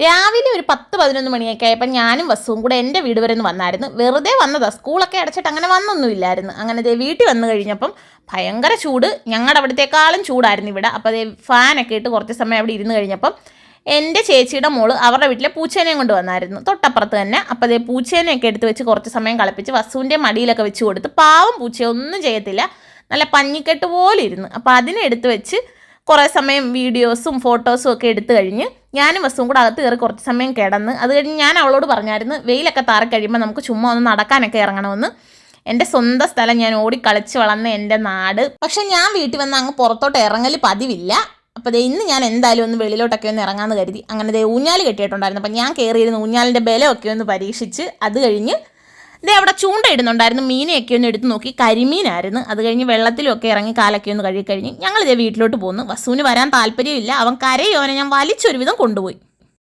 രാവിലെ ഒരു 10-11 മണിയൊക്കെ ആയപ്പോൾ ഞാനും വസുവും കൂടെ എൻ്റെ വീട് വരെ ഒന്ന് വന്നായിരുന്നു. വെറുതെ വന്നതാണ്, സ്കൂളൊക്കെ അടച്ചിട്ട് അങ്ങനെ വന്നൊന്നുമില്ലായിരുന്നു. അങ്ങനെ വീട്ടിൽ വന്നു കഴിഞ്ഞപ്പം ഭയങ്കര ചൂട്, ഞങ്ങളുടെ അവിടത്തേക്കാളും ചൂടായിരുന്നു ഇവിടെ. അപ്പോൾ ഫാനൊക്കെ ഇട്ട് കുറച്ച് സമയം അവിടെ ഇരുന്ന് കഴിഞ്ഞപ്പം എൻ്റെ ചേച്ചിയുടെ മോള് അവരുടെ വീട്ടിലെ പൂച്ചേനെയും കൊണ്ട് വന്നായിരുന്നു, തൊട്ടപ്പുറത്ത് തന്നെ. അപ്പോൾ പൂച്ചേനെയൊക്കെ എടുത്ത് വെച്ച് കുറച്ച് സമയം കളിപ്പിച്ച് വസുവിൻ്റെ മടിയിലൊക്കെ വെച്ച് കൊടുത്ത്. പാവം പൂച്ച ഒന്നും ചെയ്യത്തില്ല, നല്ല പഞ്ഞിക്കെട്ട് പോലെ ഇരുന്ന്. അപ്പോൾ അതിനെടുത്ത് വെച്ച് കുറേ സമയം വീഡിയോസും ഫോട്ടോസും ഒക്കെ എടുത്തു കഴിഞ്ഞ് ഞാനും വസുവും കൂടെ അകത്ത് കയറി കുറച്ച് സമയം കിടന്ന്. അത് കഴിഞ്ഞ് ഞാൻ അവളോട് പറഞ്ഞായിരുന്നു വെയിലൊക്കെ താറി കഴിയുമ്പോൾ നമുക്ക് ചുമ്മാ ഒന്ന് നടക്കാനൊക്കെ ഇറങ്ങണമെന്ന്. എൻ്റെ സ്വന്തം സ്ഥലം, ഞാൻ ഓടിക്കളിച്ച് വളർന്ന എൻ്റെ നാട്. പക്ഷെ ഞാൻ വീട്ടിൽ വന്ന് അങ്ങ് പുറത്തോട്ട് ഇറങ്ങൽ പതിവില്ല. അപ്പോൾ ഇന്ന് ഞാൻ എന്തായാലും ഒന്ന് വെളിയിലോട്ടൊക്കെ ഒന്ന് ഇറങ്ങാമെന്ന് കരുതി. അങ്ങനെ ഊഞ്ഞാൽ കെട്ടിയിട്ടുണ്ടായിരുന്നു. അപ്പം ഞാൻ കയറിയിരുന്ന ഊഞ്ഞാലിൻ്റെ ബലമൊക്കെ ഒന്ന് പരീക്ഷിച്ച് അത് കഴിഞ്ഞ് അവിടെ ചൂണ്ടയിടുന്നുണ്ടായിരുന്നു. മീനെയൊക്കെ ഒന്ന് എടുത്ത് നോക്കി, കരിമീനായിരുന്നു. അത് കഴിഞ്ഞ് വെള്ളത്തിലൊക്കെ ഇറങ്ങി കാലൊക്കെ ഒന്ന് കഴുകി കഴിഞ്ഞ് ഞങ്ങൾ വീട്ടിലോട്ട് പോന്നു. വസുവിന് വരാൻ താല്പര്യമില്ല, അവൻ കരയോനെ ഞാൻ വലിച്ചൊരു വിധം കൊണ്ടുപോയി.